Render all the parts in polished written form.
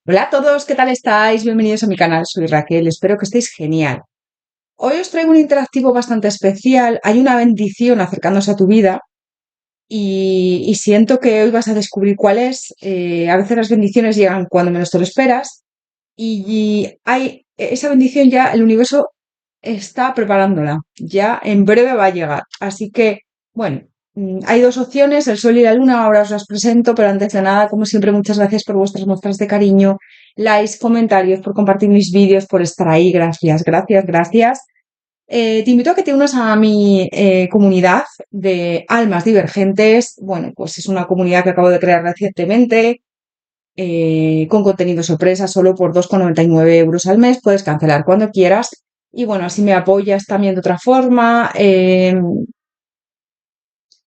Hola a todos, ¿qué tal estáis? Bienvenidos a mi canal, soy Raquel, espero que estéis genial. Hoy os traigo un interactivo bastante especial, hay una bendición acercándose a tu vida y siento que hoy vas a descubrir cuál es. A veces las bendiciones llegan cuando menos te lo esperas y hay esa bendición ya, el universo está preparándola, ya en breve va a llegar. Así que, bueno, hay dos opciones, el sol y la luna, ahora os las presento, pero antes de nada, como siempre, muchas gracias por vuestras muestras de cariño, likes, comentarios, por compartir mis vídeos, por estar ahí, gracias, gracias, gracias. Te invito a que te unas a mi comunidad de almas divergentes. Bueno, pues es una comunidad que acabo de crear recientemente, con contenido sorpresa solo por 2,99 € al mes. Puedes cancelar cuando quieras. Y bueno, así me apoyas también de otra forma.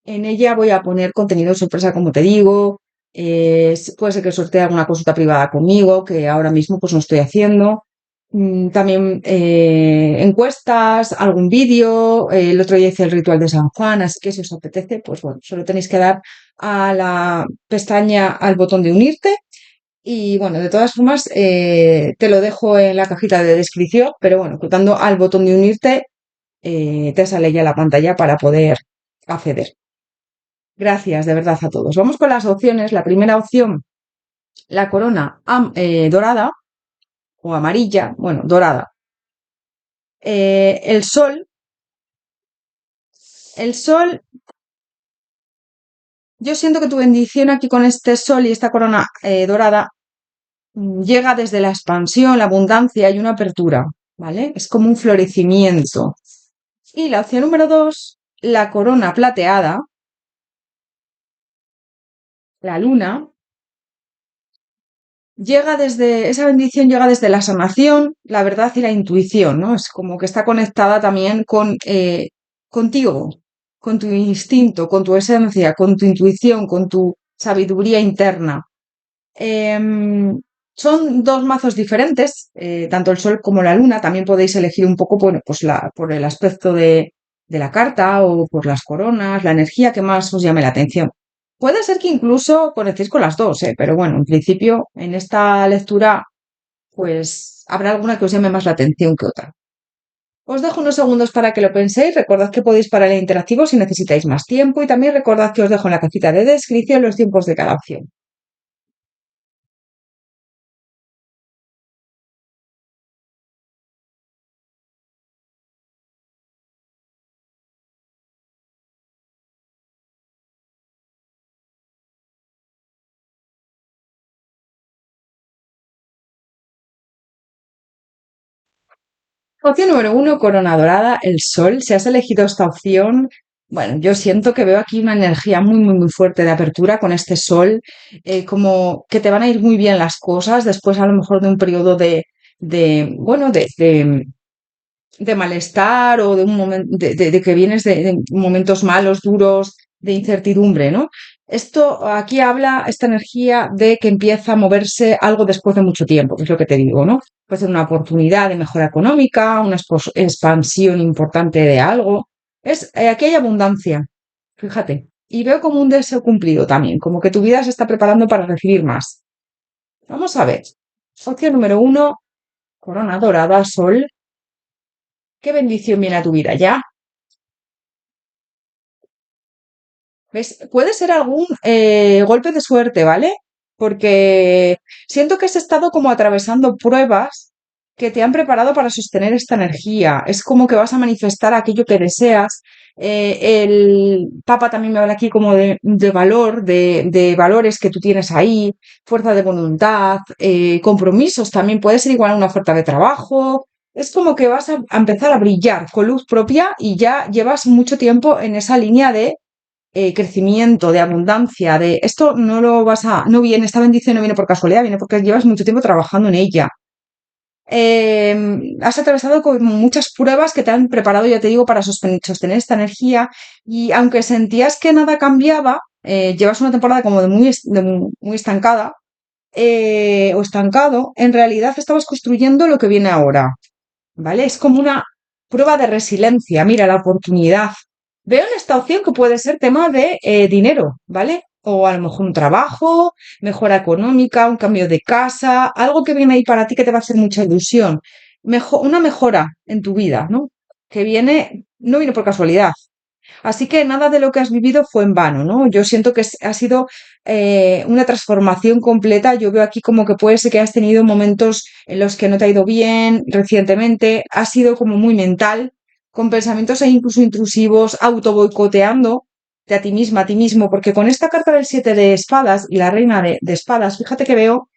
En ella voy a poner contenido sorpresa, como te digo. Puede ser que sortee alguna consulta privada conmigo, que ahora mismo pues no estoy haciendo. También encuestas, algún vídeo. El otro día hice el ritual de San Juan, así que si os apetece, pues bueno, solo tenéis que dar a la pestaña, al botón de unirte. Y bueno, de todas formas, te lo dejo en la cajita de descripción, pero bueno, clicando al botón de unirte, te sale ya la pantalla para poder acceder. Gracias de verdad a todos. Vamos con las opciones. La primera opción, la corona dorada o amarilla, bueno, dorada. El sol, yo siento que tu bendición aquí con este sol y esta corona dorada llega desde la expansión, la abundancia y una apertura, ¿vale? Es como un florecimiento. Y la opción número dos, la corona plateada, la luna, esa bendición llega desde la sanación, la verdad y la intuición, ¿no? Es como que está conectada también contigo, con tu instinto, con tu esencia, con tu intuición, con tu sabiduría interna. Em, Son dos mazos diferentes, tanto el sol como la luna. También podéis elegir un poco, bueno, pues por el aspecto de la carta o por las coronas, la energía que más os llame la atención. Puede ser que incluso conectéis con las dos, pero bueno, en principio en esta lectura pues habrá alguna que os llame más la atención que otra. Os dejo unos segundos para que lo penséis. Recordad que podéis parar el interactivo si necesitáis más tiempo y también recordad que os dejo en la cajita de descripción los tiempos de cada opción. Opción número uno, corona dorada, el sol. Si has elegido esta opción, bueno, yo siento que veo aquí una energía muy, muy, muy fuerte de apertura con este sol, como que te van a ir muy bien las cosas después a lo mejor de un periodo bueno, de malestar o de un momento de que vienes de momentos malos, duros, de incertidumbre, ¿no? Esto aquí habla, esta energía de que empieza a moverse algo después de mucho tiempo, que es lo que te digo, ¿no? Puede ser una oportunidad de mejora económica, una expansión importante de algo. Aquí hay abundancia, fíjate. Y veo como un deseo cumplido también, como que tu vida se está preparando para recibir más. Vamos a ver. Opción número uno, corona dorada, sol. ¿Qué bendición viene a tu vida ya? ¿Ves? Puede ser algún golpe de suerte, ¿vale? Porque siento que has estado como atravesando pruebas que te han preparado para sostener esta energía. Es como que vas a manifestar aquello que deseas. El Papa también me habla aquí como de valor, de valores que tú tienes ahí, fuerza de voluntad, compromisos también. Puede ser igual una oferta de trabajo. Es como que vas a empezar a brillar con luz propia y ya llevas mucho tiempo en esa línea de crecimiento, de abundancia, de esto no lo vas a, no viene, esta bendición no viene por casualidad, viene porque llevas mucho tiempo trabajando en ella. Has atravesado con muchas pruebas que te han preparado, ya te digo, para sostener esta energía y aunque sentías que nada cambiaba, llevas una temporada como muy estancada o estancado, en realidad estabas construyendo lo que viene ahora, ¿vale? Es como una prueba de resiliencia. Mira, la oportunidad. Veo en esta opción que puede ser tema de dinero, ¿vale? o a lo mejor un trabajo, mejora económica, un cambio de casa, algo que viene ahí para ti que te va a hacer mucha ilusión. Una mejora en tu vida, ¿no? Que viene, no viene por casualidad. Así que nada de lo que has vivido fue en vano, ¿no? Yo siento que ha sido una transformación completa. Yo veo aquí como que puede ser que has tenido momentos en los que no te ha ido bien recientemente, has sido como muy mental, con pensamientos e incluso intrusivos, auto boicoteando de a ti misma, a ti mismo, porque con esta carta del 7 de espadas y la reina de espadas, fíjate que veo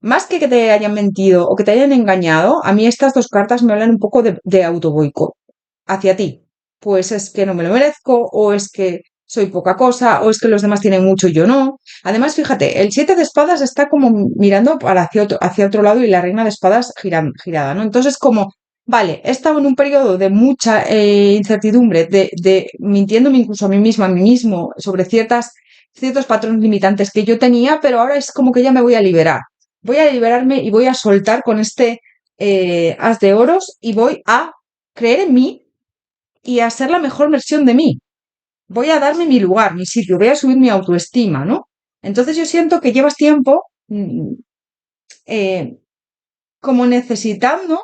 más que te hayan mentido o que te hayan engañado, a mí estas dos cartas me hablan un poco de autoboicot hacia ti. Pues es que no me lo merezco, o es que soy poca cosa, o es que los demás tienen mucho y yo no. Además, fíjate, el 7 de espadas está como mirando para hacia otro lado y la reina de espadas girada, ¿no? Entonces, como, vale, he estado en un periodo de mucha incertidumbre, de mintiéndome incluso a mí misma, a mí mismo, sobre ciertos patrones limitantes que yo tenía, pero ahora es como que ya me voy a liberar. Voy a liberarme y voy a soltar con este as de oros y voy a creer en mí y a ser la mejor versión de mí. Voy a darme mi lugar, mi sitio, voy a subir mi autoestima, ¿no? Entonces yo siento que llevas tiempo eh, como necesitando,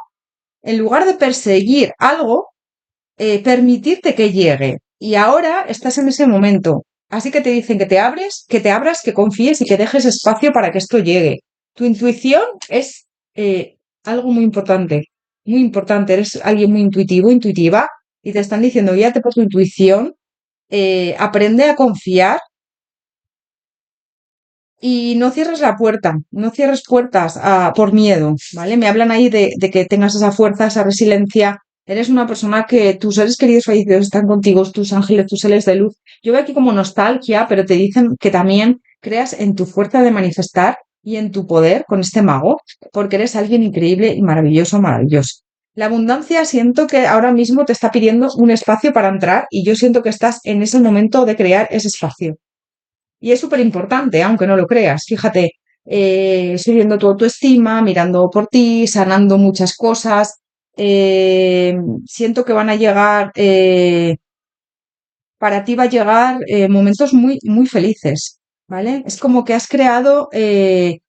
en lugar de perseguir algo, permitirte que llegue. Y ahora estás en ese momento. Así que te dicen que te abras, que confíes y que dejes espacio para que esto llegue. Tu intuición es algo muy importante, muy importante. Eres alguien muy intuitivo, intuitiva, y te están diciendo, guíate por tu intuición, aprende a confiar y no cierres la puerta, no cierres puertas por miedo, ¿vale? Me hablan ahí de que tengas esa fuerza, esa resiliencia. Eres una persona que tus seres queridos fallecidos están contigo, tus ángeles, tus seres de luz. Yo veo aquí como nostalgia, pero te dicen que también creas en tu fuerza de manifestar y en tu poder con este mago, porque eres alguien increíble y maravilloso, maravilloso. La abundancia siento que ahora mismo te está pidiendo un espacio para entrar y yo siento que estás en ese momento de crear ese espacio. Y es súper importante, aunque no lo creas. Fíjate, subiendo tu autoestima, mirando por ti, sanando muchas cosas. Siento que van a llegar, para ti va a llegar momentos muy, muy felices, ¿vale? Es como que has creado, mira,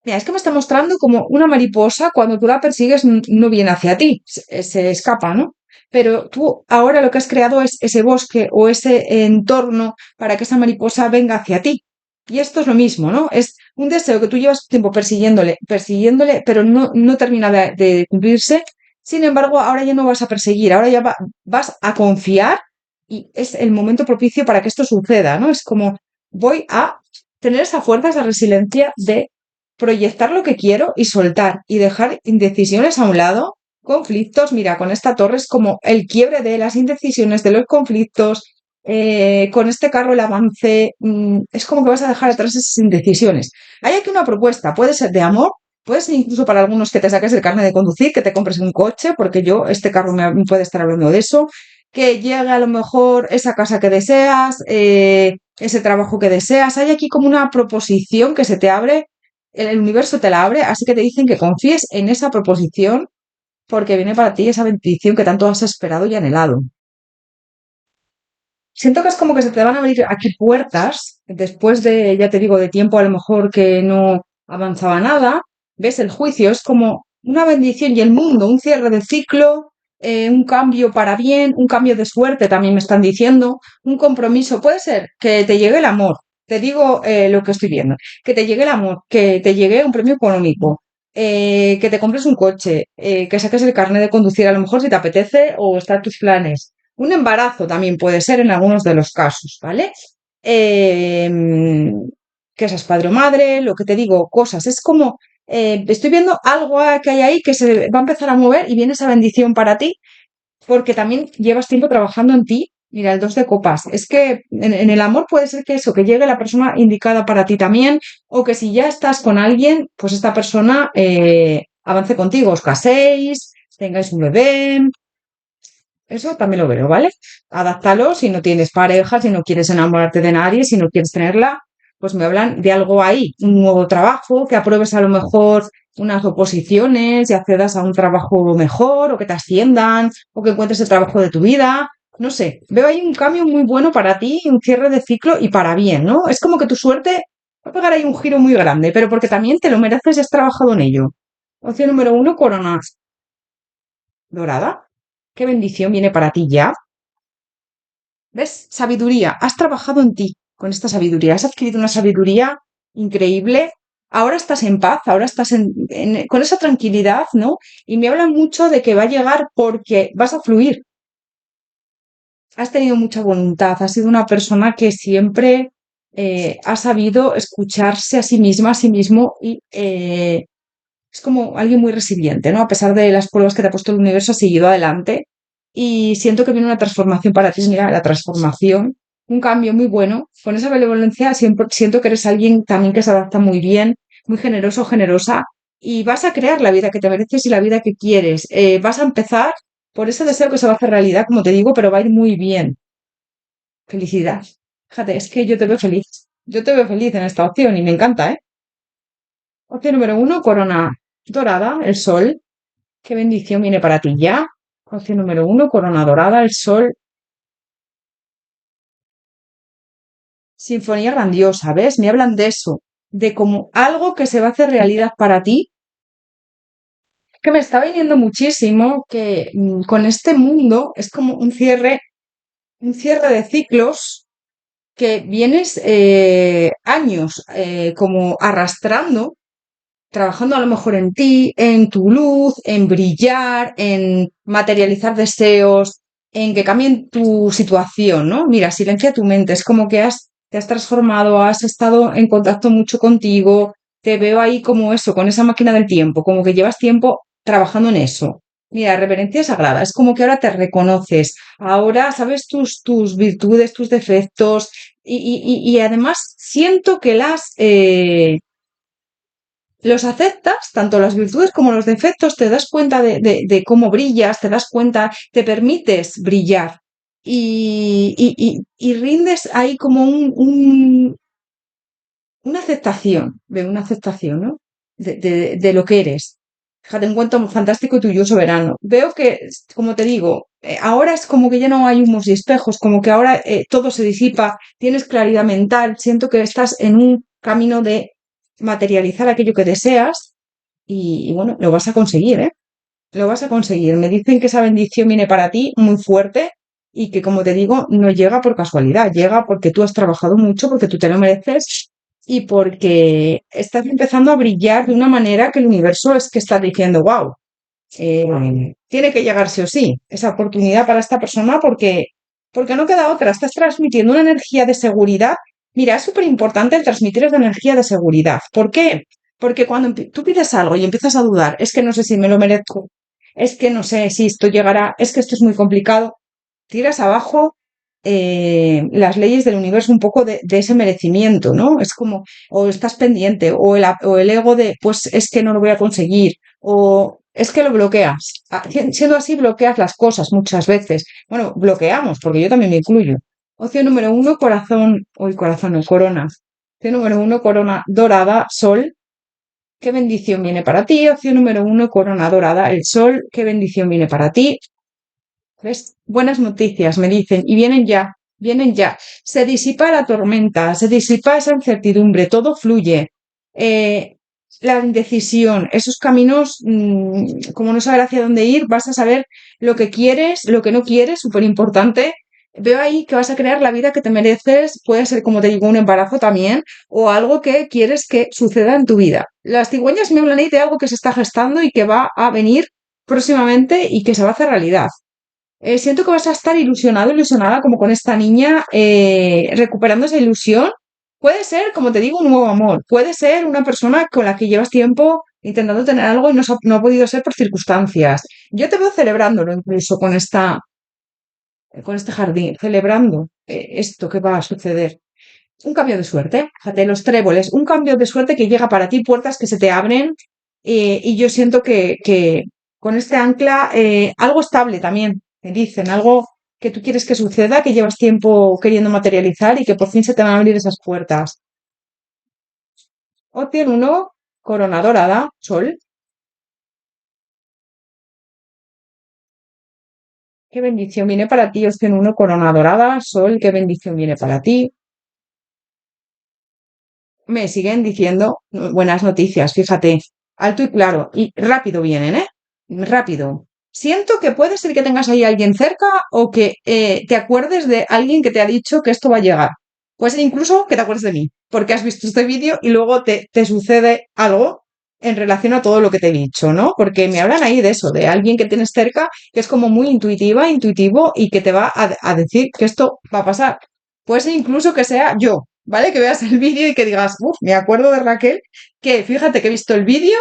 es que me está mostrando como una mariposa cuando tú la persigues no viene hacia ti, se escapa, ¿no? Pero tú ahora lo que has creado es ese bosque o ese entorno para que esa mariposa venga hacia ti. Y esto es lo mismo, ¿no? Es un deseo que tú llevas tiempo persiguiéndole, pero no termina de cumplirse. Sin embargo, ahora ya no vas a perseguir, ahora ya vas a confiar y es el momento propicio para que esto suceda, ¿no? Es como voy a tener esa fuerza, esa resiliencia de proyectar lo que quiero y soltar y dejar indecisiones a un lado, conflictos. Mira, con esta torre es como el quiebre de las indecisiones, de los conflictos. Con este carro el avance, es como que vas a dejar atrás esas indecisiones. Hay aquí una propuesta, puede ser de amor, puede ser incluso para algunos que te saques el carnet de conducir, que te compres un coche, porque yo, este carro me puede estar hablando de eso, que llegue a lo mejor esa casa que deseas, ese trabajo que deseas. Hay aquí como una proposición que se te abre, el universo te la abre, así que te dicen que confíes en esa proposición porque viene para ti esa bendición que tanto has esperado y anhelado. Siento que es como que se te van a abrir aquí puertas después de, ya te digo, de tiempo a lo mejor que no avanzaba nada. Ves el juicio, es como una bendición y el mundo, un cierre de ciclo, un cambio para bien, un cambio de suerte, también me están diciendo, un compromiso. Puede ser que te llegue el amor, te digo lo que estoy viendo, que te llegue el amor, que te llegue un premio económico, que te compres un coche, que saques el carnet de conducir a lo mejor si te apetece o están tus planes. Un embarazo también puede ser en algunos de los casos, ¿vale? Que seas padre o madre, lo que te digo, cosas. Es como, estoy viendo algo que hay ahí que se va a empezar a mover y viene esa bendición para ti, porque también llevas tiempo trabajando en ti. Mira, el 2 de copas. Es que en el amor puede ser que eso, que llegue la persona indicada para ti también, o que si ya estás con alguien, pues esta persona avance contigo, os caséis, tengáis un bebé, eso también lo veo, ¿vale? Adáptalo si no tienes pareja, si no quieres enamorarte de nadie, si no quieres tenerla, pues me hablan de algo ahí, un nuevo trabajo, que apruebes a lo mejor unas oposiciones y accedas a un trabajo mejor, o que te asciendan, o que encuentres el trabajo de tu vida. No sé, veo ahí un cambio muy bueno para ti, un cierre de ciclo y para bien, ¿no? Es como que tu suerte va a pegar ahí un giro muy grande, pero porque también te lo mereces y has trabajado en ello. Opción número uno, corona dorada. Qué bendición viene para ti ya. ¿Ves? Sabiduría. Has trabajado en ti con esta sabiduría. Has adquirido una sabiduría increíble. Ahora estás en paz, ahora estás con esa tranquilidad, ¿no? Y me hablan mucho de que va a llegar porque vas a fluir. Has tenido mucha voluntad, has sido una persona que siempre ha sabido escucharse a sí misma, a sí mismo y es como alguien muy resiliente, ¿no? A pesar de las pruebas que te ha puesto el universo, has seguido adelante y siento que viene una transformación para ti. Mira, la transformación, un cambio muy bueno. Con esa benevolencia siempre siento que eres alguien también que se adapta muy bien, muy generoso, generosa y vas a crear la vida que te mereces y la vida que quieres. Vas a empezar por ese deseo que se va a hacer realidad, como te digo, pero va a ir muy bien. Felicidad. Fíjate, es que yo te veo feliz. Yo te veo feliz en esta opción y me encanta, ¿eh? Opción número uno, corona dorada, el sol. Qué bendición viene para ti ya. Opción número uno, corona dorada, el sol. Sinfonía grandiosa, ¿ves? Me hablan de eso, de como algo que se va a hacer realidad para ti, que me está viniendo muchísimo, que con este mundo es como un cierre de ciclos que vienes años como arrastrando, trabajando a lo mejor en ti, en tu luz, en brillar, en materializar deseos, en que cambien tu situación, ¿no? Mira, silencia tu mente, es como que te has transformado, has estado en contacto mucho contigo, te veo ahí como eso, con esa máquina del tiempo, como que llevas tiempo trabajando en eso. Mira, reverencia sagrada, es como que ahora te reconoces, ahora sabes tus virtudes, tus defectos, y además siento que los aceptas, tanto las virtudes como los defectos, te das cuenta de cómo brillas, te das cuenta, te permites brillar y rindes ahí como una aceptación, de una aceptación, ¿no? De lo que eres. Fíjate, en cuanto fantástico y tuyo soberano. Veo que, como te digo, ahora es como que ya no hay humos y espejos, como que ahora todo se disipa, tienes claridad mental, siento que estás en un camino de materializar aquello que deseas y bueno, lo vas a conseguir, ¿eh? Lo vas a conseguir. Me dicen que esa bendición viene para ti muy fuerte y que, como te digo, no llega por casualidad, llega porque tú has trabajado mucho, porque tú te lo mereces y porque estás empezando a brillar de una manera que el universo es que está diciendo, wow, tiene que llegar sí o sí esa oportunidad para esta persona porque no queda otra. Estás transmitiendo una energía de seguridad. Mira, es súper importante el transmitir esa energía de seguridad. ¿Por qué? Porque cuando tú pides algo y empiezas a dudar, es que no sé si me lo merezco, es que no sé si esto llegará, es que esto es muy complicado, tiras abajo las leyes del universo un poco de ese merecimiento, ¿no? Es como, o estás pendiente, o el ego de, pues es que no lo voy a conseguir, o es que lo bloqueas. Siendo así, bloqueas las cosas muchas veces. Bueno, bloqueamos, porque yo también me incluyo. Opción número uno, corazón, uy, corazón, no, corona. Opción número uno, corona dorada, sol. ¿Qué bendición viene para ti? Opción número uno, corona dorada, el sol. ¿Qué bendición viene para ti? ¿Ves? Buenas noticias, me dicen, y vienen ya, vienen ya. Se disipa la tormenta, se disipa esa incertidumbre, todo fluye. La indecisión, esos caminos, como no saber hacia dónde ir, vas a saber lo que quieres, lo que no quieres, súper importante. Veo ahí que vas a crear la vida que te mereces, puede ser, como te digo, un embarazo también, o algo que quieres que suceda en tu vida. Las cigüeñas me hablan ahí de algo que se está gestando y que va a venir próximamente y que se va a hacer realidad. Siento que vas a estar ilusionado, ilusionada como con esta niña, recuperando esa ilusión. Puede ser, como te digo, un nuevo amor. Puede ser una persona con la que llevas tiempo intentando tener algo y no ha podido ser por circunstancias. Yo te veo celebrándolo incluso con este jardín, celebrando esto que va a suceder. Un cambio de suerte, fíjate, los tréboles, un cambio de suerte que llega para ti, puertas que se te abren y yo siento que con este ancla, algo estable también, me dicen, algo que tú quieres que suceda, que llevas tiempo queriendo materializar y que por fin se te van a abrir esas puertas. Opción uno, corona dorada, sol. Qué bendición viene para ti, opción uno, corona dorada, sol, qué bendición viene para ti. Me siguen diciendo buenas noticias, fíjate, alto y claro, y rápido vienen, ¿eh? Rápido. Siento que puede ser que tengas ahí a alguien cerca o que te acuerdes de alguien que te ha dicho que esto va a llegar. Pues incluso que te acuerdes de mí, porque has visto este vídeo y luego te sucede algo en relación a todo lo que te he dicho, ¿no? Porque me hablan ahí de eso, de alguien que tienes cerca que es como muy intuitiva, intuitivo y que te va a decir que esto va a pasar. Puede ser incluso que sea yo, ¿vale? Que veas el vídeo y que digas, uff, me acuerdo de Raquel, que fíjate que he visto el vídeo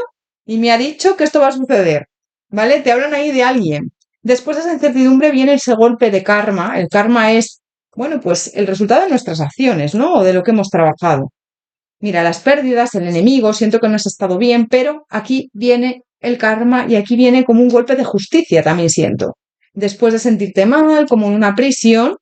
y me ha dicho que esto va a suceder, ¿vale? Te hablan ahí de alguien. Después de esa incertidumbre viene ese golpe de karma. El karma es, bueno, pues el resultado de nuestras acciones, ¿no? O de lo que hemos trabajado. Mira, las pérdidas, el enemigo, siento que no has estado bien, pero aquí viene el karma y aquí viene como un golpe de justicia, también siento. Después de sentirte mal, como en una prisión,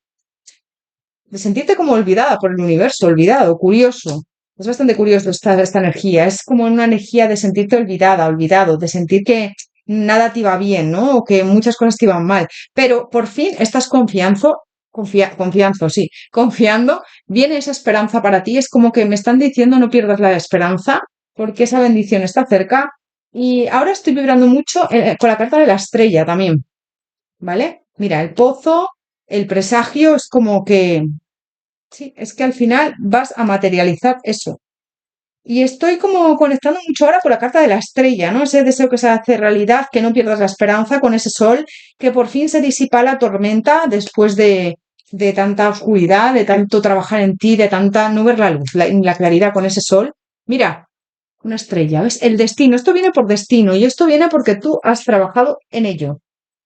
de sentirte como olvidada por el universo, olvidado, curioso. Es bastante curioso esta energía. Es como una energía de sentirte olvidada, olvidado, de sentir que nada te iba bien, ¿no? O que muchas cosas te iban mal. Pero por fin estás confiando, sí, confiando, viene esa esperanza para ti. Es como que me están diciendo no pierdas la esperanza, porque esa bendición está cerca. Y ahora estoy vibrando mucho con la carta de la estrella también, ¿vale? Mira, el pozo, el presagio es como que sí, es que al final vas a materializar eso. Y estoy como conectando mucho ahora con la carta de la estrella, ¿no? Ese deseo que se hace realidad, que no pierdas la esperanza con ese sol, que por fin se disipa la tormenta después de tanta oscuridad, de tanto trabajar en ti, de tanta no ver la luz, la claridad con ese sol. Mira, una estrella, ¿ves? El destino, esto viene por destino y esto viene porque tú has trabajado en ello,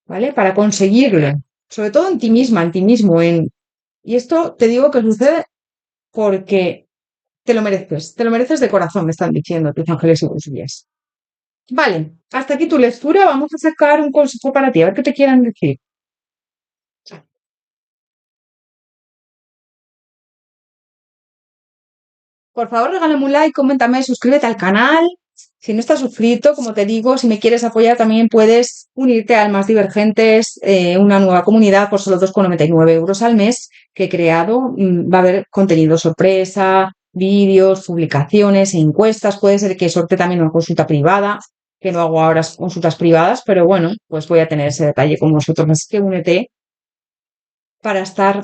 ¿vale? Para conseguirlo, sobre todo en ti misma, en ti mismo, en... Y esto te digo que sucede porque te lo mereces de corazón, me están diciendo tus ángeles y tus guías. Vale, hasta aquí tu lectura, vamos a sacar un consejo para ti, a ver qué te quieran decir. Por favor, regálame un like, coméntame, suscríbete al canal. Si no estás suscrito, como te digo, si me quieres apoyar, también puedes unirte a Almas Divergentes, una nueva comunidad por solo 2,99 € al mes que he creado. Va a haber contenido sorpresa, vídeos, publicaciones, encuestas. Puede ser que sortee también una consulta privada, que no hago ahora consultas privadas, pero bueno, pues voy a tener ese detalle con vosotros. Así que únete para estar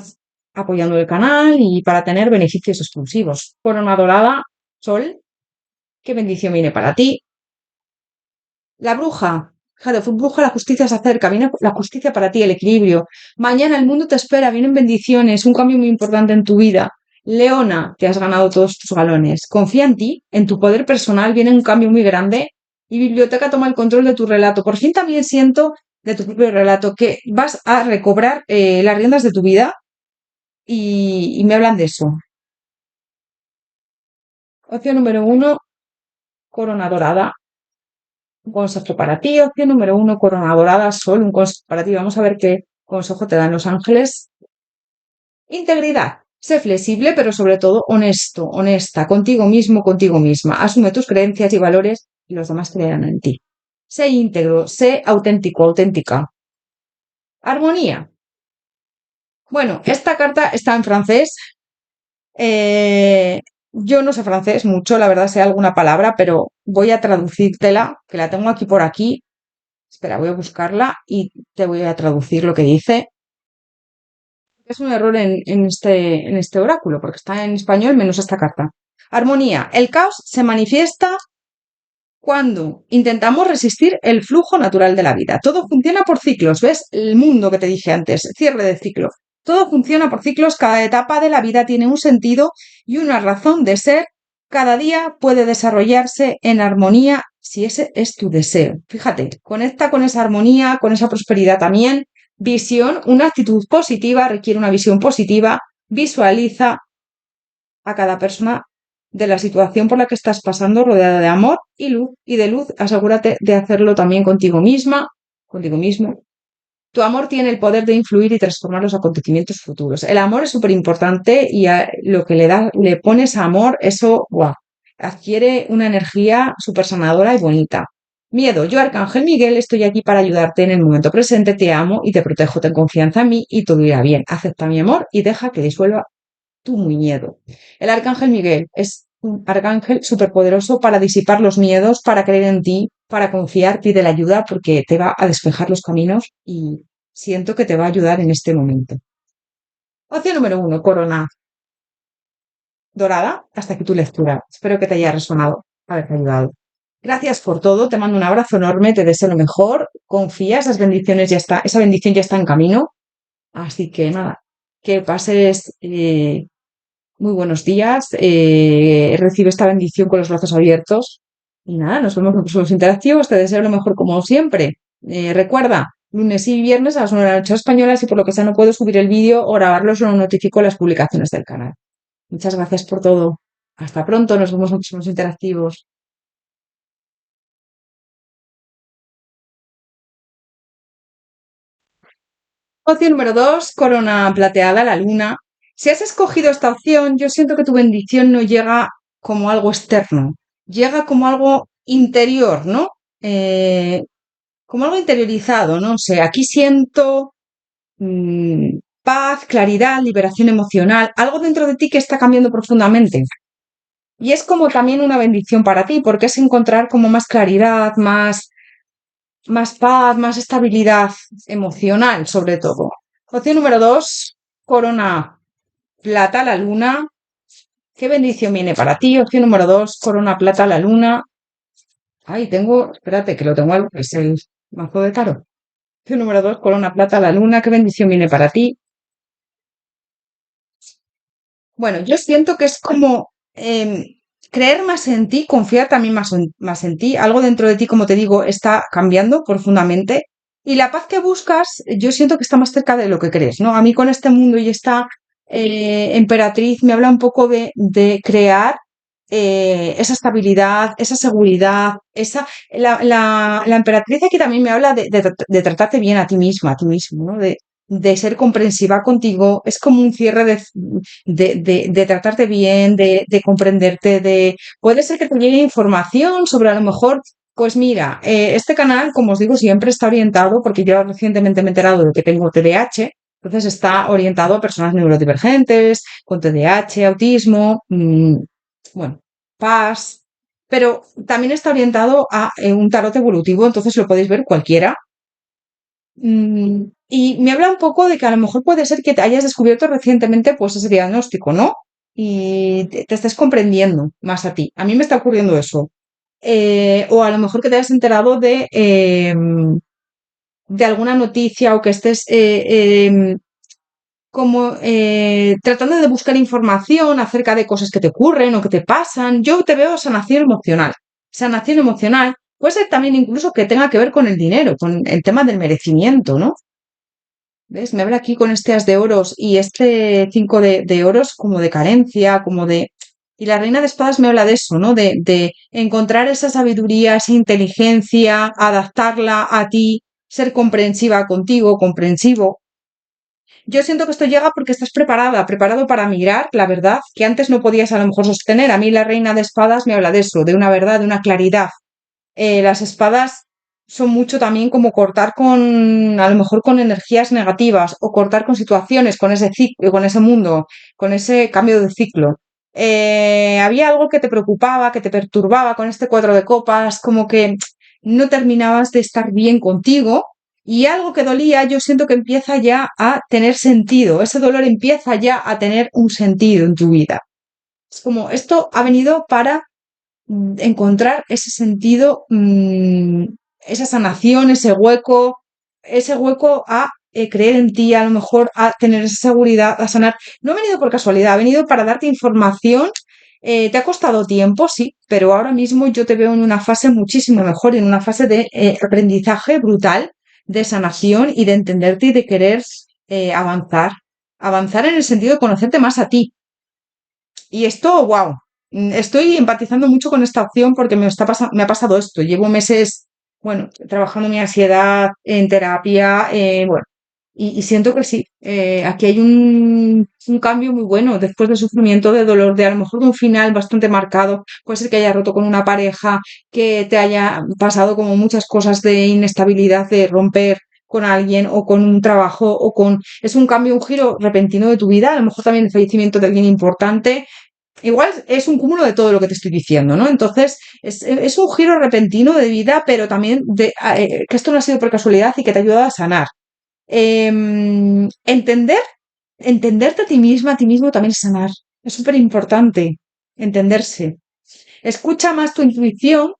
apoyando el canal y para tener beneficios exclusivos. Corona dorada, sol, qué bendición viene para ti. La bruja, Jade, bruja, la justicia se acerca, viene la justicia para ti, el equilibrio. Mañana el mundo te espera, vienen bendiciones, un cambio muy importante en tu vida. Leona, te has ganado todos tus galones. Confía en ti, en tu poder personal, viene un cambio muy grande. Y biblioteca toma el control de tu relato. Por fin también siento de tu propio relato que vas a recobrar las riendas de tu vida y me hablan de eso. Opción número uno, corona dorada. Un consejo para ti. Opción número uno, corona dorada, sol. Un consejo para ti. Vamos a ver qué consejo te dan los ángeles. Integridad. Sé flexible, pero sobre todo honesto, honesta, contigo mismo, contigo misma. Asume tus creencias y valores y los demás creerán en ti. Sé íntegro, sé auténtico, auténtica. Armonía. Bueno, esta carta está en francés. Eh, yo no sé francés mucho, la verdad sé alguna palabra, pero voy a traducírtela, que la tengo aquí por aquí. Espera, voy a buscarla y te voy a traducir lo que dice. Es un error en este oráculo, porque está en español menos esta carta. Armonía. El caos se manifiesta cuando intentamos resistir el flujo natural de la vida. Todo funciona por ciclos, ¿ves? El mundo que te dije antes, cierre de ciclo. Todo funciona por ciclos, cada etapa de la vida tiene un sentido y una razón de ser. Cada día puede desarrollarse en armonía si ese es tu deseo. Fíjate, conecta con esa armonía, con esa prosperidad también. Visión, una actitud positiva requiere una visión positiva. Visualiza a cada persona de la situación por la que estás pasando rodeada de amor y luz y de luz. Asegúrate de hacerlo también contigo misma, contigo mismo. Tu amor tiene el poder de influir y transformar los acontecimientos futuros. El amor es súper importante y a lo que le pones amor, eso, ¡guau! Adquiere una energía súper sanadora y bonita. Miedo, yo, Arcángel Miguel, estoy aquí para ayudarte en el momento presente, te amo y te protejo, ten confianza en mí y todo irá bien. Acepta mi amor y deja que disuelva tu miedo. El Arcángel Miguel es un arcángel superpoderoso para disipar los miedos, para creer en ti, para confiar, pide la ayuda porque te va a despejar los caminos y siento que te va a ayudar en este momento. Opción número uno, corona dorada. Hasta aquí tu lectura. Espero que te haya resonado, haberte ayudado. Gracias por todo, te mando un abrazo enorme, te deseo lo mejor, confía, esas bendiciones ya está, esa bendición ya está en camino, así que nada, que pases muy buenos días, recibe esta bendición con los brazos abiertos y nada, nos vemos en los próximos interactivos, te deseo lo mejor como siempre. Recuerda, lunes y viernes a las 9 de la noche españolas y por lo que sea no puedo subir el vídeo o grabarlo, solo notifico las publicaciones del canal. Muchas gracias por todo. Hasta pronto, nos vemos en los próximos interactivos. Opción número 2, corona plateada, la luna. Si has escogido esta opción, yo siento que tu bendición no llega como algo externo, llega como algo interior, ¿no? Eh, Como algo interiorizado, ¿no? O sea, aquí siento paz, claridad, liberación emocional, algo dentro de ti que está cambiando profundamente. Y es como también una bendición para ti, porque es encontrar como más claridad, más paz, más estabilidad emocional, sobre todo. Opción número 2, corona plata, la luna. ¿Qué bendición viene para ti? Opción número 2, corona plata, la luna. Ay, espérate, que lo tengo algo, es el mazo de tarot. Opción número 2, corona plata, la luna. ¿Qué bendición viene para ti? Bueno, yo siento que es como creer más en ti, confiar también más en ti. Algo dentro de ti, como te digo, está cambiando profundamente. Y la paz que buscas, yo siento que está más cerca de lo que crees, ¿no? A mí con este mundo y esta emperatriz me habla un poco de crear esa estabilidad, esa seguridad, la emperatriz aquí también me habla de tratarte bien a ti misma, a ti mismo, ¿no? De ser comprensiva contigo, es como un cierre de tratarte bien, de comprenderte, puede ser que te llegue información sobre a lo mejor, pues mira, este canal, como os digo, siempre está orientado, porque yo recientemente me he enterado de que tengo TDAH, entonces está orientado a personas neurodivergentes, con TDAH, autismo, bueno, PAS, pero también está orientado a un tarot evolutivo, entonces lo podéis ver cualquiera. Y me habla un poco de que a lo mejor puede ser que te hayas descubierto recientemente pues ese diagnóstico, ¿no? Y te estés comprendiendo más a ti. A mí me está ocurriendo eso. O a lo mejor que te hayas enterado de alguna noticia o que estés como tratando de buscar información acerca de cosas que te ocurren o que te pasan. Yo te veo sanación emocional. Sanación emocional puede ser también incluso que tenga que ver con el dinero, con el tema del merecimiento, ¿no? ¿Ves? Me habla aquí con este as de oros y este 5 de oros como de carencia, como de... Y la reina de espadas me habla de eso, ¿no? De encontrar esa sabiduría, esa inteligencia, adaptarla a ti, ser comprensiva contigo, comprensivo. Yo siento que esto llega porque estás preparado para mirar la verdad que antes no podías a lo mejor sostener. A mí la reina de espadas me habla de eso, de una verdad, de una claridad. Las espadas son mucho también como cortar con, a lo mejor con energías negativas o cortar con situaciones, con ese ciclo, con ese mundo, con ese cambio de ciclo. Había algo que te preocupaba, que te perturbaba con este 4 de copas, como que no terminabas de estar bien contigo y algo que dolía, yo siento que empieza ya a tener sentido, ese dolor empieza ya a tener un sentido en tu vida. Es como, esto ha venido para encontrar ese sentido, esa sanación, ese hueco a creer en ti, a lo mejor a tener esa seguridad, a sanar. No ha venido por casualidad, ha venido para darte información. Te ha costado tiempo, sí, pero ahora mismo yo te veo en una fase muchísimo mejor, en una fase de aprendizaje brutal, de sanación y de entenderte y de querer avanzar. Avanzar en el sentido de conocerte más a ti, y esto, wow, estoy empatizando mucho con esta opción porque me ha pasado esto. Llevo meses, bueno, trabajando mi ansiedad en terapia, bueno. Y siento que sí, aquí hay un cambio muy bueno después de sufrimiento, de dolor, de a lo mejor de un final bastante marcado. Puede ser que hayas roto con una pareja, que te haya pasado como muchas cosas de inestabilidad, de romper con alguien o con un trabajo o con... Es un cambio, un giro repentino de tu vida, a lo mejor también el fallecimiento de alguien importante. Igual es un cúmulo de todo lo que te estoy diciendo, ¿no? Entonces, es un giro repentino de vida, pero también que esto no ha sido por casualidad y que te ha ayudado a sanar. Entender, entenderte a ti misma, a ti mismo también es sanar. Es súper importante entenderse. Escucha más tu intuición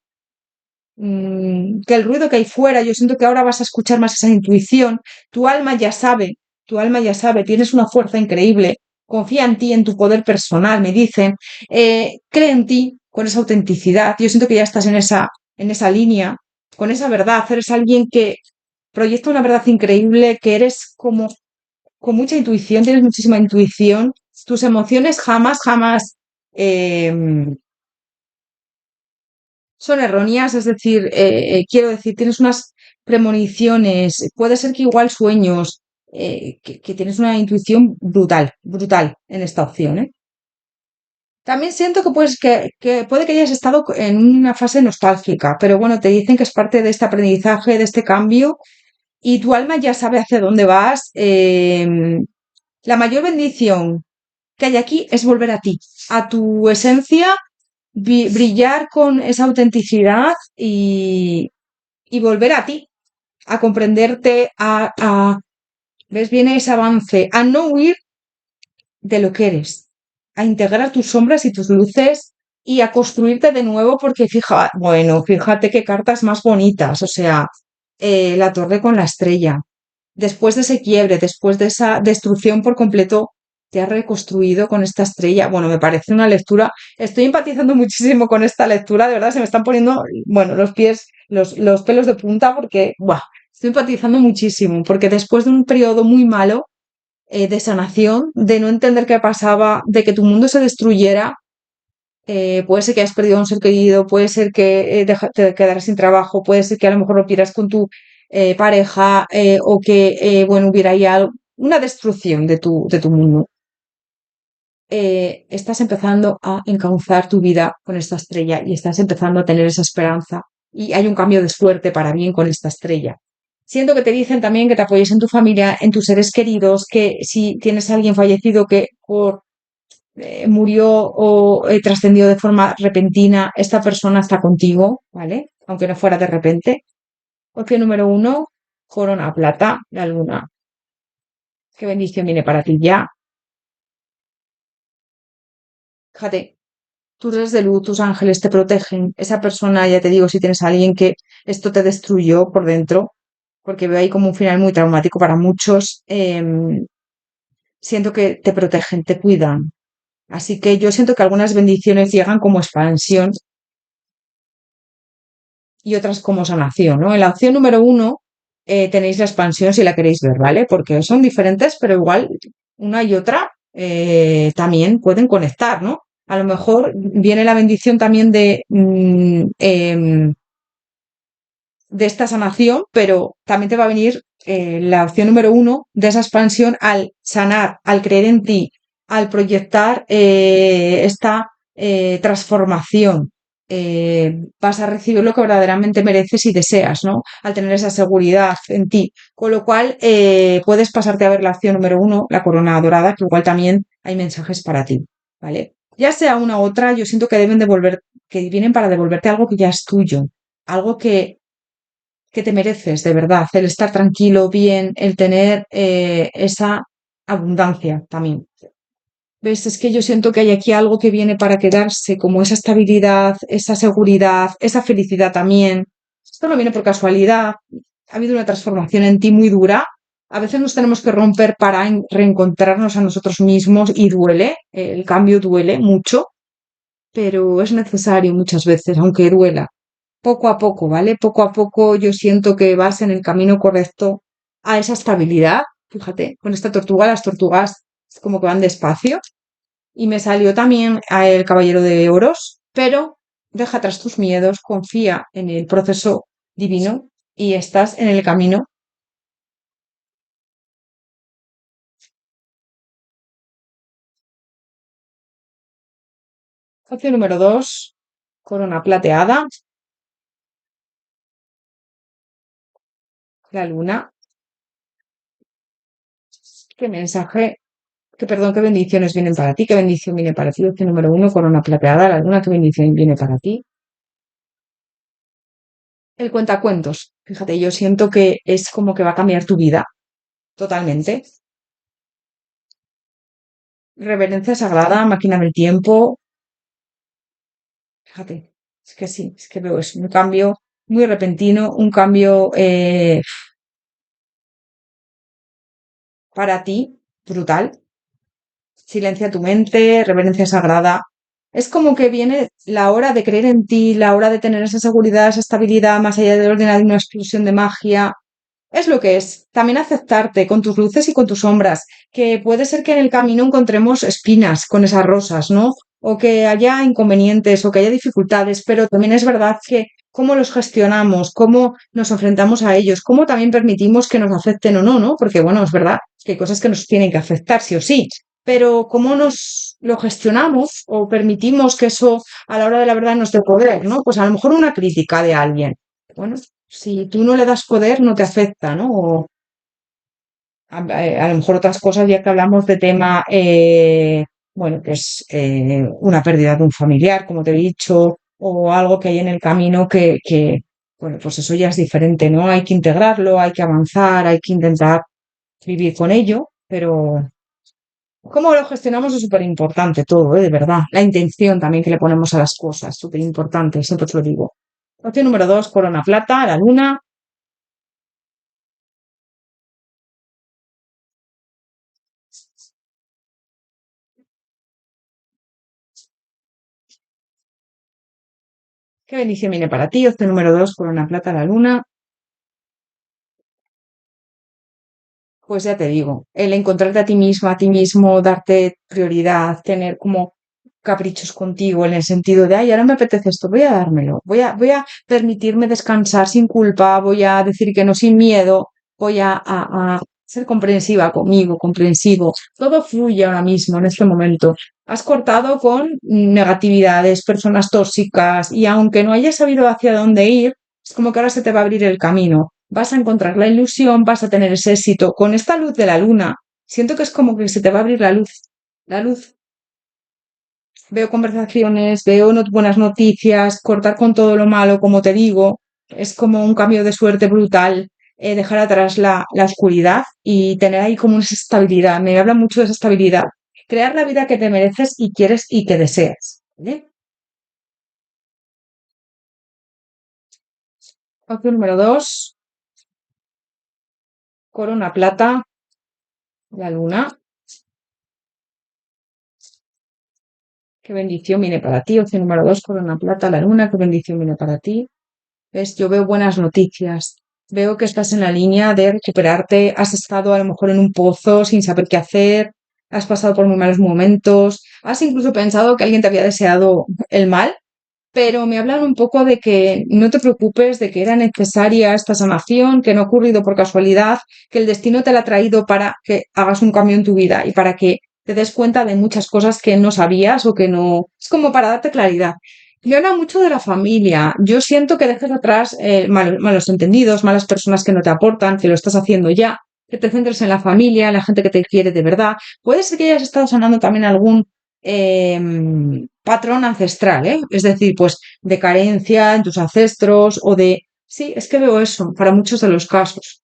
que el ruido que hay fuera. Yo siento que ahora vas a escuchar más esa intuición. Tu alma ya sabe, tu alma ya sabe, tienes una fuerza increíble. Confía en ti, en tu poder personal, me dicen. Cree en ti con esa autenticidad. Yo siento que ya estás en esa línea, con esa verdad. Eres alguien que proyecta una verdad increíble, que eres como con mucha intuición, tienes muchísima intuición. Tus emociones jamás eh, son erróneas, es decir, quiero decir, tienes unas premoniciones, puede ser que igual sueños, que tienes una intuición brutal en esta opción, ¿eh? También siento que, que puede que hayas estado en una fase nostálgica, pero bueno, te dicen que es parte de este aprendizaje, de este cambio, y tu alma ya sabe hacia dónde vas. La mayor bendición que hay aquí es volver a ti, a tu esencia, brillar con esa autenticidad y volver a ti, a comprenderte, ¿ves? Viene ese avance, a no huir de lo que eres, a integrar tus sombras y tus luces y a construirte de nuevo porque bueno, fíjate qué cartas más bonitas, o sea, la torre con la estrella. Después de ese quiebre, después de esa destrucción por completo, te has reconstruido con esta estrella. Bueno, me parece una lectura. Estoy empatizando muchísimo con esta lectura, de verdad se me están poniendo, bueno, los pies, los pelos de punta porque, ¡buah! Estoy empatizando muchísimo, porque después de un periodo muy malo, de sanación, de no entender qué pasaba, de que tu mundo se destruyera, puede ser que hayas perdido a un ser querido, puede ser que te quedaras sin trabajo, puede ser que a lo mejor rompieras con tu pareja o que, bueno, hubiera ya una destrucción de tu mundo. Estás empezando a encauzar tu vida con esta estrella y estás empezando a tener esa esperanza y hay un cambio de suerte para bien con esta estrella. Siento que te dicen también que te apoyes en tu familia, en tus seres queridos, que si tienes a alguien fallecido que murió o trascendió de forma repentina, esta persona está contigo, ¿vale? Aunque no fuera de repente. Opción número uno, corona plata, la luna. Qué bendición viene para ti ya. Fíjate, tus redes de luz, tus ángeles te protegen. Esa persona, ya te digo, si tienes a alguien que esto te destruyó por dentro, porque veo ahí como un final muy traumático para muchos, siento que te protegen, te cuidan. Así que yo siento que algunas bendiciones llegan como expansión y otras como sanación, ¿no? En la opción número uno tenéis la expansión si la queréis ver, ¿vale? Porque son diferentes, pero igual una y otra también pueden conectar, ¿no? A lo mejor viene la bendición también de esta sanación, pero también te va a venir la opción número uno de esa expansión al sanar, al creer en ti, al proyectar esta transformación. Vas a recibir lo que verdaderamente mereces y deseas, ¿no? Al tener esa seguridad en ti. Con lo cual, puedes pasarte a ver la opción número uno, la corona dorada, que igual también hay mensajes para ti, ¿vale? Ya sea una u otra, yo siento que deben devolver, que vienen para devolverte algo que ya es tuyo, algo que te mereces, de verdad, el estar tranquilo, bien, el tener esa abundancia también. ¿Ves? Es que yo siento que hay aquí algo que viene para quedarse, como esa estabilidad, esa seguridad, esa felicidad también. Esto no viene por casualidad. Ha habido una transformación en ti muy dura. A veces nos tenemos que romper para reencontrarnos a nosotros mismos y duele, el cambio duele mucho, pero es necesario muchas veces, aunque duela poco a poco, ¿vale? Poco a poco yo siento que vas en el camino correcto a esa estabilidad. Fíjate, con esta tortuga, las tortugas es como que van despacio. Y me salió también a el Caballero de Oros, pero deja atrás tus miedos, confía en el proceso divino y estás en el camino Opción número 2, corona plateada, la luna. ¿Qué mensaje, perdón, qué bendiciones vienen para ti? ¿Qué bendición viene para ti? Opción número 1, corona plateada, la luna. ¿Qué bendición viene para ti? El cuentacuentos. Fíjate, yo siento que es como que va a cambiar tu vida totalmente. Reverencia sagrada, máquina del tiempo. Fíjate, es que sí, es que veo eso, un cambio muy repentino, un cambio para ti brutal. Silencia tu mente, reverencia sagrada. Es como que viene la hora de creer en ti, la hora de tener esa seguridad, esa estabilidad, más allá del ordinario, una explosión de magia. Es lo que es. También aceptarte con tus luces y con tus sombras, que puede ser que en el camino encontremos espinas con esas rosas, ¿no? O que haya inconvenientes o que haya dificultades, pero también es verdad que cómo los gestionamos, cómo nos enfrentamos a ellos, cómo también permitimos que nos afecten o no, ¿no? Porque bueno, es verdad que hay cosas que nos tienen que afectar, sí o sí, pero cómo nos lo gestionamos o permitimos que eso a la hora de la verdad nos dé poder, ¿no? Pues a lo mejor una crítica de alguien. Bueno, si tú no le das poder, no te afecta, ¿no? O a lo mejor otras cosas, ya que hablamos de tema, bueno, pues una pérdida de un familiar, como te he dicho, o algo que hay en el camino bueno, pues eso ya es diferente, ¿no? Hay que integrarlo, hay que avanzar, hay que intentar vivir con ello, pero cómo lo gestionamos es súper importante todo, ¿eh? De verdad. La intención también que le ponemos a las cosas, súper importante, siempre te lo digo. Opción número 2, corona plata, la luna. ¿Qué bendición viene para ti? Opción número 2, corona plata, la luna. Pues ya te digo, el encontrarte a ti misma, a ti mismo, darte prioridad, tener como caprichos contigo en el sentido de, ay, ahora me apetece esto, voy a dármelo, voy a permitirme descansar sin culpa, voy a decir que no sin miedo, voy a ser comprensiva conmigo, comprensivo. Todo fluye ahora mismo, en este momento. Has cortado con negatividades, personas tóxicas y aunque no hayas sabido hacia dónde ir, es como que ahora se te va a abrir el camino. Vas a encontrar la ilusión, vas a tener ese éxito. Con esta luz de la luna, siento que es como que se te va a abrir la luz. La luz. Veo conversaciones, veo buenas noticias, cortar con todo lo malo, como te digo. Es como un cambio de suerte brutal. Dejar atrás la oscuridad y tener ahí como una estabilidad. Me habla mucho de esa estabilidad. Crear la vida que te mereces y quieres y que deseas. ¿Vale? Opción número 2, corona plata, la luna. Qué bendición viene para ti. Opción número 2, corona plata, la luna. Qué bendición viene para ti. ¿Ves? Yo veo buenas noticias. Veo que estás en la línea de recuperarte. Has estado a lo mejor en un pozo sin saber qué hacer. Has pasado por muy malos momentos. Has incluso pensado que alguien te había deseado el mal. Pero me hablan un poco de que no te preocupes, de que era necesaria esta sanación, que no ha ocurrido por casualidad, que el destino te la ha traído para que hagas un cambio en tu vida y para que te des cuenta de muchas cosas que no sabías o que no. Es como para darte claridad. Y habla mucho de la familia. Yo siento que dejes atrás malos entendidos, malas personas que no te aportan, que lo estás haciendo ya, que te centres en la familia, en la gente que te quiere de verdad. Puede ser que hayas estado sanando también algún patrón ancestral, ¿eh? Es decir, pues de carencia en tus ancestros o de... Sí, es que veo eso para muchos de los casos.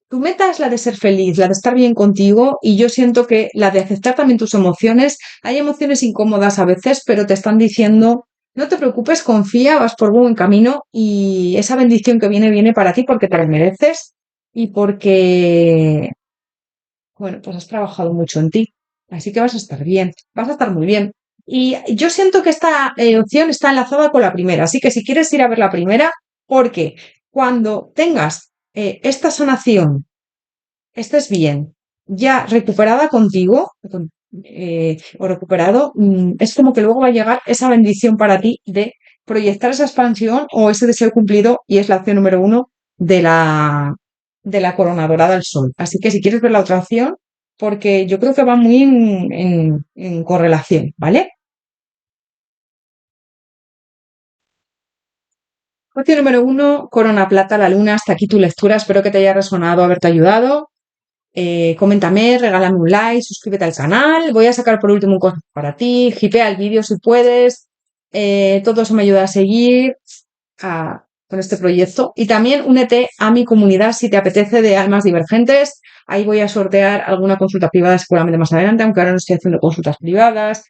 Tu meta es la de ser feliz, la de estar bien contigo y yo siento que la de aceptar también tus emociones. Hay emociones incómodas a veces, pero te están diciendo, no te preocupes, confía, vas por buen camino y esa bendición que viene, viene para ti porque te la mereces y porque, bueno, pues has trabajado mucho en ti. Así que vas a estar bien, vas a estar muy bien. Y yo siento que esta opción está enlazada con la primera. Así que si quieres ir a ver la primera, porque cuando tengas esta sanación, estés bien, ya recuperada contigo, o recuperado, es como que luego va a llegar esa bendición para ti de proyectar esa expansión o ese deseo cumplido y es la opción número 1 de la corona dorada del sol. Así que si quieres ver la otra opción, porque yo creo que va muy en correlación, ¿vale? Opción número uno, Corona Plata, la luna. Hasta aquí tu lectura. Espero que te haya resonado, haberte ayudado. Coméntame, regálame un like, suscríbete al canal. Voy a sacar por último un consejo para ti. Hipea el vídeo si puedes. Todo eso me ayuda a seguir con este proyecto. Y también únete a mi comunidad si te apetece de almas divergentes. Ahí voy a sortear alguna consulta privada seguramente más adelante, aunque ahora no estoy haciendo consultas privadas.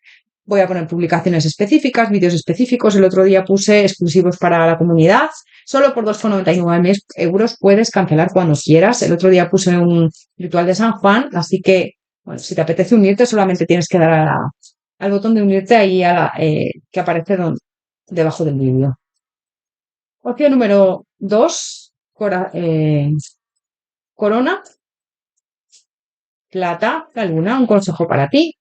Voy a poner publicaciones específicas, vídeos específicos. El otro día puse exclusivos para la comunidad. Solo por 2,99 euros puedes cancelar cuando quieras. El otro día puse un ritual de San Juan, así que, bueno, si te apetece unirte, solamente tienes que dar al botón de unirte ahí que aparece debajo del vídeo. Opción número 2, Corona, Plata, la luna, un consejo para ti.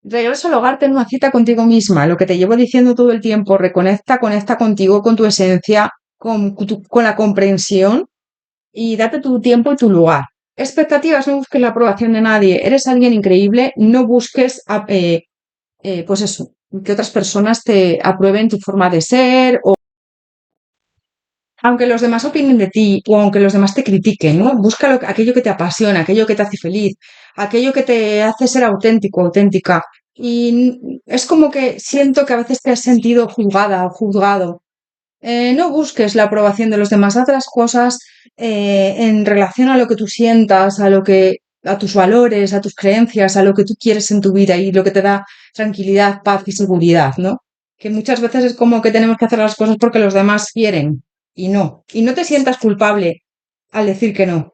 Regreso al hogar, ten una cita contigo misma, lo que te llevo diciendo todo el tiempo, conecta contigo, con tu esencia, con la comprensión y date tu tiempo y tu lugar. Expectativas, no busques la aprobación de nadie, eres alguien increíble, no busques, pues eso, que otras personas te aprueben tu forma de ser o aunque los demás opinen de ti o aunque los demás te critiquen, ¿no? Busca aquello que te apasiona, aquello que te hace feliz, aquello que te hace ser auténtico, auténtica. Y es como que siento que a veces te has sentido juzgada o juzgado. No busques la aprobación de los demás, haz las cosas en relación a lo que tú sientas, a tus valores, a tus creencias, a lo que tú quieres en tu vida y lo que te da tranquilidad, paz y seguridad, ¿no? Que muchas veces es como que tenemos que hacer las cosas porque los demás quieren y no. Y no te sientas culpable al decir que no.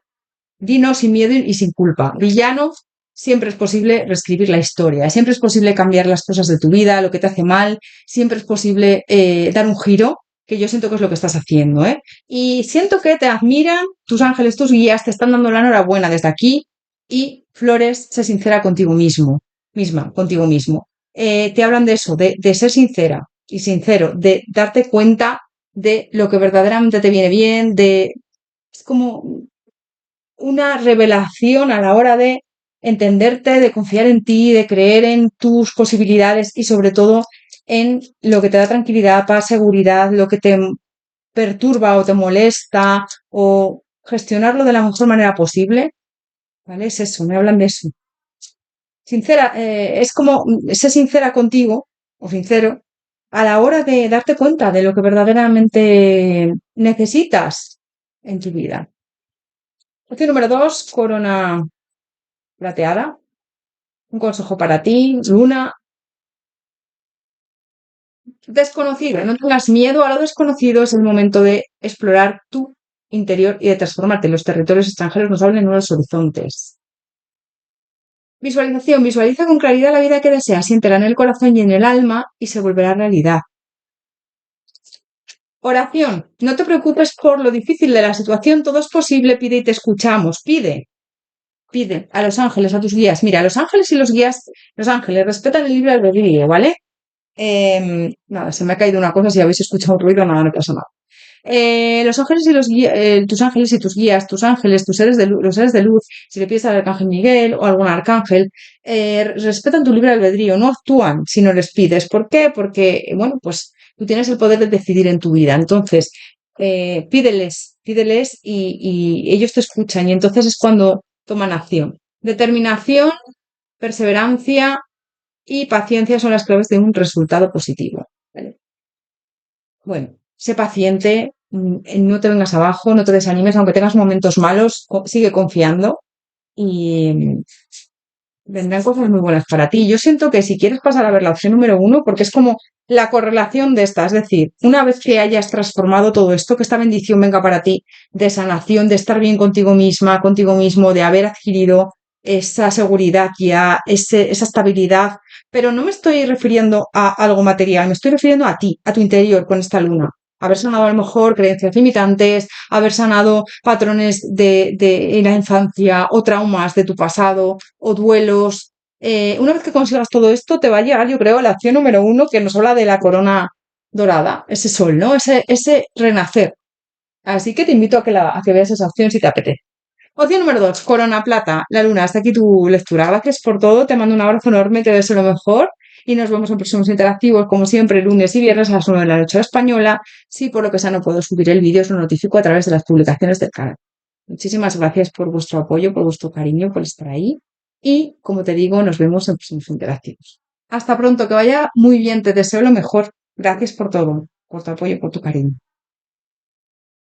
Di no sin miedo y sin culpa. Villano, siempre es posible reescribir la historia, siempre es posible cambiar las cosas de tu vida, lo que te hace mal, siempre es posible dar un giro, que yo siento que es lo que estás haciendo, ¿eh? Y siento que te admiran, tus ángeles, tus guías, te están dando la enhorabuena desde aquí y Flores, sé sincera contigo contigo mismo. Te hablan de eso, de ser sincera y sincero, de darte cuenta de lo que verdaderamente te viene bien, es como una revelación a la hora de entenderte, de confiar en ti, de creer en tus posibilidades y sobre todo en lo que te da tranquilidad, paz, seguridad, lo que te perturba o te molesta o gestionarlo de la mejor manera posible, ¿vale? Es eso, me hablan de eso. Sincera, es como ser sincera contigo o sincero a la hora de darte cuenta de lo que verdaderamente necesitas en tu vida. Opción número 2, corona plateada. Un consejo para ti, Luna. Desconocido, no tengas miedo a lo desconocido, es el momento de explorar tu interior y de transformarte. Los territorios extranjeros nos abren nuevos horizontes. Visualización, visualiza con claridad la vida que deseas, siéntela en el corazón y en el alma y se volverá realidad. Oración, no te preocupes por lo difícil de la situación, todo es posible, pide y te escuchamos, pide a los ángeles, a tus guías. Mira, los ángeles y los guías, los ángeles respetan el libre albedrío, ¿vale? Nada, se me ha caído una cosa, si habéis escuchado un ruido, nada, no pasa nada. Los ángeles y los guías, tus ángeles y tus guías, tus ángeles, tus seres de luz, los seres de luz, si le pides al arcángel Miguel o algún arcángel, respetan tu libre albedrío, no actúan si no les pides. ¿Por qué? Porque, bueno, pues tú tienes el poder de decidir en tu vida. Entonces, pídeles y ellos te escuchan y entonces es cuando toman acción. Determinación, perseverancia y paciencia son las claves de un resultado positivo. ¿Vale? Bueno, sé paciente, no te vengas abajo, no te desanimes, aunque tengas momentos malos, sigue confiando y vendrán cosas muy buenas para ti. Yo siento que si quieres pasar a ver la opción número 1, porque es como la correlación de esta, es decir, una vez que hayas transformado todo esto, que esta bendición venga para ti de sanación, de estar bien contigo misma, contigo mismo, de haber adquirido esa seguridad ya, esa estabilidad, pero no me estoy refiriendo a algo material, me estoy refiriendo a ti, a tu interior con esta luna. Haber sanado a lo mejor creencias limitantes, haber sanado patrones de la infancia o traumas de tu pasado o duelos. Una vez que consigas todo esto, te va a llegar, yo creo, la acción número 1 que nos habla de la corona dorada, ese sol, ¿no? Ese renacer. Así que te invito a que veas esa opción si te apetece. Opción número 2, corona plata, la luna. Hasta aquí tu lectura. Gracias por todo, te mando un abrazo enorme, te deseo lo mejor y nos vemos en próximos interactivos, como siempre, lunes y viernes a las 9 de la noche hora española. Si por lo que sea no puedo subir el vídeo, os lo notifico a través de las publicaciones del canal. Muchísimas gracias por vuestro apoyo, por vuestro cariño, por estar ahí. Y, como te digo, nos vemos en próximos interactivos. Hasta pronto, que vaya muy bien, te deseo lo mejor. Gracias por todo, por tu apoyo, por tu cariño.